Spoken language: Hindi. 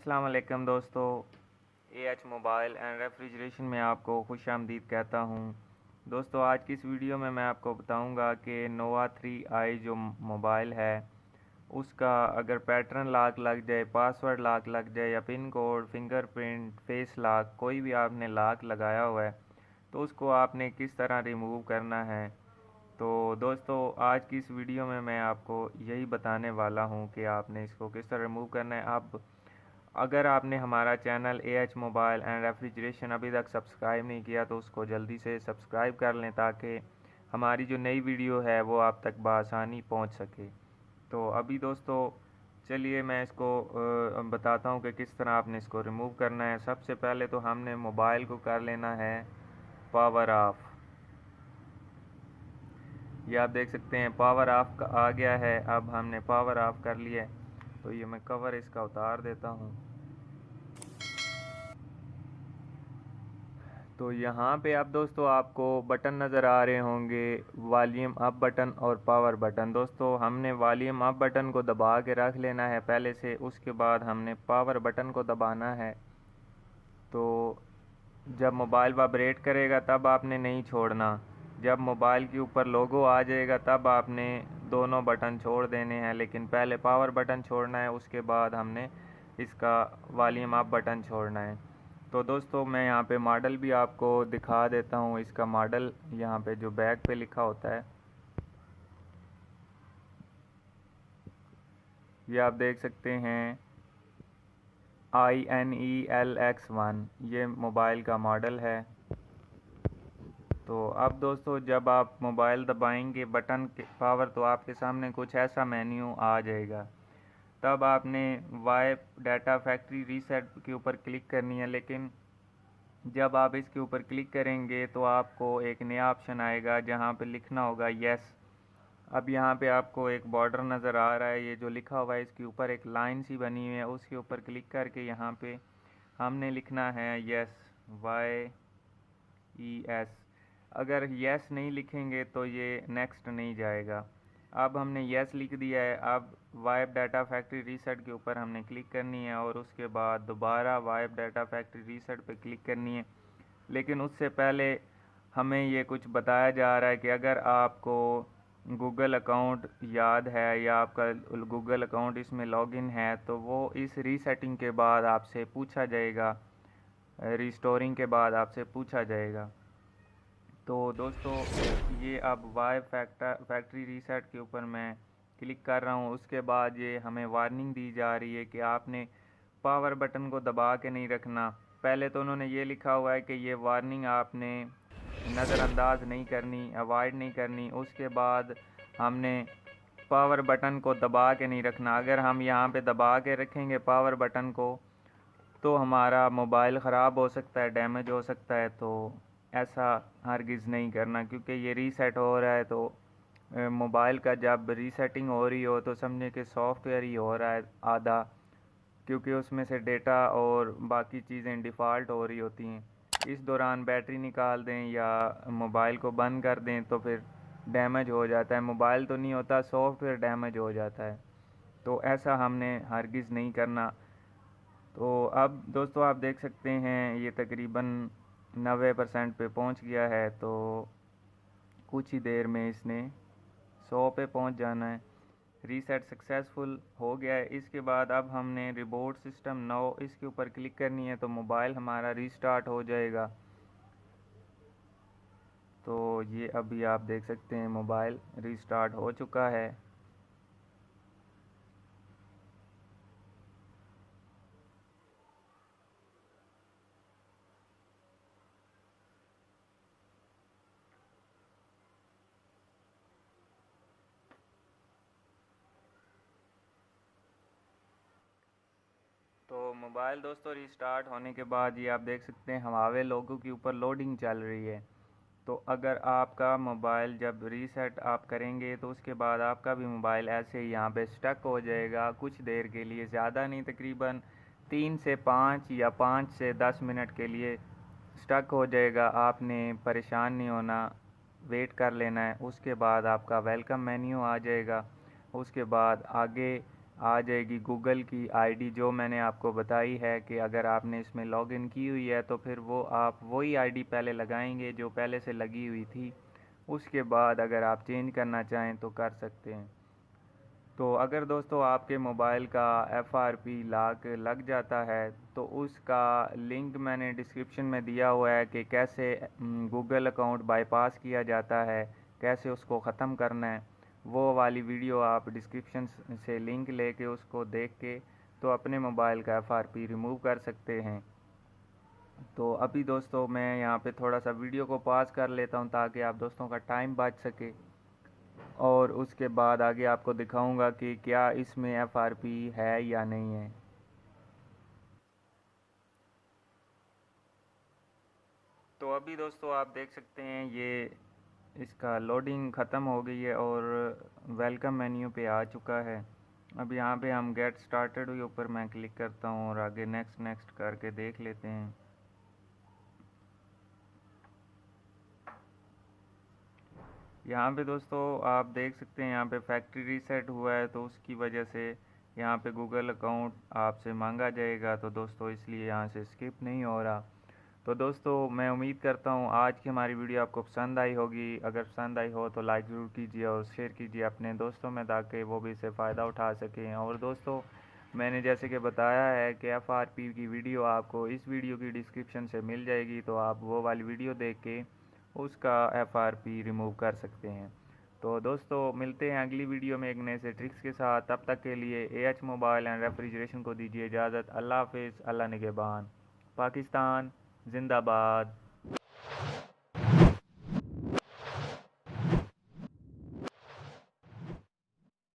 अस्सलाम वालेकुम दोस्तों, एएच मोबाइल एंड रेफ्रिजरेशन में आपको खुश आमदीद कहता हूँ। दोस्तों, आज की इस वीडियो में मैं आपको बताऊँगा कि नोवा 3i जो मोबाइल है उसका अगर पैटर्न लॉक लग जाए, पासवर्ड लॉक लग जाए या pin code, fingerprint, face lock, कोई भी आपने लॉक लगाया हुआ है तो उसको आपने किस तरह रिमूव करना है। तो दोस्तों, आज की इस वीडियो में मैं आपको यही बताने वाला हूं कि आपने इसको किस तरह रिमूव करना है। आप अगर आपने हमारा channel AH mobile and refrigeration अभी तक सब्सक्राइब नहीं किया तो उसको जल्दी से सब्सक्राइब कर लें ताकि हमारी जो नई वीडियो है वो आप तक बआसानी पहुंच सके। तो अभी दोस्तों चलिए मैं इसको बताता हूं कि किस तरह आपने इसको रिमूव करना है। सबसे पहले तो हमने मोबाइल को कर लेना है पावर ऑफ। ये आप देख सकते हैं पावर ऑफ आ गया है। अब हमने पावर ऑफ कर लिया है तो ये मैं कवर इसका उतार देता हूँ। तो यहाँ पे आप दोस्तों आपको बटन नज़र आ रहे होंगे, वॉल्यूम अप बटन और पावर बटन। दोस्तों, हमने वॉल्यूम अप बटन को दबा के रख लेना है पहले से, उसके बाद हमने पावर बटन को दबाना है। तो जब मोबाइल वाइब्रेट करेगा तब आपने नहीं छोड़ना, जब मोबाइल के ऊपर लोगो आ जाएगा तब आपने दोनों बटन छोड़ देने हैं, लेकिन पहले पावर बटन छोड़ना है, उसके बाद हमने इसका वॉल्यूम अप बटन छोड़ना है। तो दोस्तों, मैं यहाँ पे मॉडल भी आपको दिखा देता हूँ। इसका मॉडल यहाँ पे जो बैक पे लिखा होता है ये आप देख सकते हैं INELX1, ये मोबाइल का मॉडल है। तो अब दोस्तों जब आप मोबाइल दबाएंगे बटन के पावर तो आपके सामने कुछ ऐसा मेन्यू आ जाएगा। तब आपने वाइप डाटा फैक्ट्री रीसेट के ऊपर क्लिक करनी है, लेकिन जब आप इसके ऊपर क्लिक करेंगे तो आपको एक नया ऑप्शन आएगा जहां पे लिखना होगा यस। अब यहाँ पे आपको एक बॉर्डर नज़र आ रहा है, ये जो लिखा हुआ है इसके ऊपर एक लाइन सी बनी हुई है, उसके ऊपर क्लिक करके यहाँ पे हमने लिखना है यस, YES। अगर यस नहीं लिखेंगे तो ये नेक्स्ट नहीं जाएगा। अब हमने यस लिख दिया है। अब वाइप डाटा फैक्ट्री रीसेट के ऊपर हमने क्लिक करनी है और उसके बाद दोबारा वाइप डाटा फैक्ट्री रीसेट पे क्लिक करनी है। लेकिन उससे पहले हमें ये कुछ बताया जा रहा है कि अगर आपको गूगल अकाउंट याद है या आपका गूगल अकाउंट इसमें लॉगिन है तो वो इस रीसेटिंग के बाद आपसे पूछा जाएगा, रिस्टोरिंग के बाद आपसे पूछा जाएगा। तो दोस्तों, ये अब वाई फैक्ट्री रीसेट के ऊपर मैं क्लिक कर रहा हूँ। उसके बाद ये हमें वार्निंग दी जा रही है कि आपने पावर बटन को दबा के नहीं रखना। पहले तो उन्होंने ये लिखा हुआ है कि ये वार्निंग आपने नज़रअंदाज नहीं करनी, अवॉइड नहीं करनी। उसके बाद हमने पावर बटन को दबा के नहीं रखना। अगर हम यहाँ पे दबा के रखेंगे पावर बटन को तो हमारा मोबाइल ख़राब हो सकता है, डैमेज हो सकता है। तो ऐसा हरगिज़ नहीं करना, क्योंकि ये रीसेट हो रहा है। तो मोबाइल का जब रीसेटिंग हो रही हो तो समझे कि सॉफ्टवेयर ही हो रहा है आधा, क्योंकि उसमें से डेटा और बाकी चीज़ें डिफ़ॉल्ट हो रही होती हैं। इस दौरान बैटरी निकाल दें या मोबाइल को बंद कर दें तो फिर डैमेज हो जाता है। मोबाइल तो नहीं होता, सॉफ्टवेयर डैमेज हो जाता है। तो ऐसा हमने हरगिज़ नहीं करना। तो अब दोस्तों आप देख सकते हैं ये तकरीबन 90% पे पहुंच गया है। तो कुछ ही देर में इसने 100 पे पहुंच जाना है। रीसेट सक्सेसफुल हो गया है। इसके बाद अब हमने रिबूट सिस्टम नाउ इसके ऊपर क्लिक करनी है तो मोबाइल हमारा रीस्टार्ट हो जाएगा। तो ये अभी आप देख सकते हैं मोबाइल रीस्टार्ट हो चुका है। तो मोबाइल दोस्तों रीस्टार्ट होने के बाद ये आप देख सकते हैं हवावे लोगों के ऊपर लोडिंग चल रही है। तो अगर आपका मोबाइल जब रीसेट आप करेंगे तो उसके बाद आपका भी मोबाइल ऐसे ही यहाँ पे स्टक हो जाएगा कुछ देर के लिए, ज़्यादा नहीं, तकरीबन 3 से 5 या 5 से 10 मिनट के लिए स्टक हो जाएगा। आपने परेशान नहीं होना, वेट कर लेना है। उसके बाद आपका वेलकम मेन्यू आ जाएगा। उसके बाद आगे आ जाएगी गूगल की आईडी जो मैंने आपको बताई है कि अगर आपने इसमें लॉगिन की हुई है तो फिर वो आप वही आईडी पहले लगाएंगे जो पहले से लगी हुई थी। उसके बाद अगर आप चेंज करना चाहें तो कर सकते हैं। तो अगर दोस्तों आपके मोबाइल का FRP लॉक लग जाता है तो उसका लिंक मैंने डिस्क्रिप्शन में दिया हुआ है कि कैसे गूगल अकाउंट बाईपास किया जाता है, कैसे उसको ख़त्म करना है। वो वाली वीडियो आप डिस्क्रिप्शन से लिंक लेके उसको देख के तो अपने मोबाइल का FRP रिमूव कर सकते हैं। तो अभी दोस्तों मैं यहाँ पे थोड़ा सा वीडियो को पॉज कर लेता हूँ ताकि आप दोस्तों का टाइम बच सके, और उसके बाद आगे आपको दिखाऊंगा कि क्या इसमें FRP है या नहीं है। तो अभी दोस्तों आप देख सकते हैं ये इसका लोडिंग ख़त्म हो गई है और वेलकम मेन्यू पे आ चुका है। अब यहाँ पे हम गेट स्टार्टेड के ऊपर मैं क्लिक करता हूँ और आगे नेक्स्ट नेक्स्ट करके देख लेते हैं। यहाँ पे दोस्तों आप देख सकते हैं यहाँ पे फैक्ट्री रीसेट हुआ है तो उसकी वजह से यहाँ पे गूगल अकाउंट आपसे मांगा जाएगा। तो दोस्तों इसलिए यहाँ से स्किप नहीं हो रहा। तो दोस्तों मैं उम्मीद करता हूँ आज की हमारी वीडियो आपको पसंद आई होगी। अगर पसंद आई हो तो लाइक ज़रूर कीजिए और शेयर कीजिए अपने दोस्तों में ताकि वो भी इससे फ़ायदा उठा सकें। और दोस्तों मैंने जैसे कि बताया है कि FRP की वीडियो आपको इस वीडियो की डिस्क्रिप्शन से मिल जाएगी, तो आप वो वाली वीडियो देख के उसका FRP रिमूव कर सकते हैं। तो दोस्तों मिलते हैं अगली वीडियो में एक नए से ट्रिक्स के साथ। तब तक के लिए AH मोबाइल एंड रेफ्रिजरेशन को दीजिए इजाज़त। अल्लाह हाफिज़, अल्लाह निगहबान। पाकिस्तान जिंदाबाद।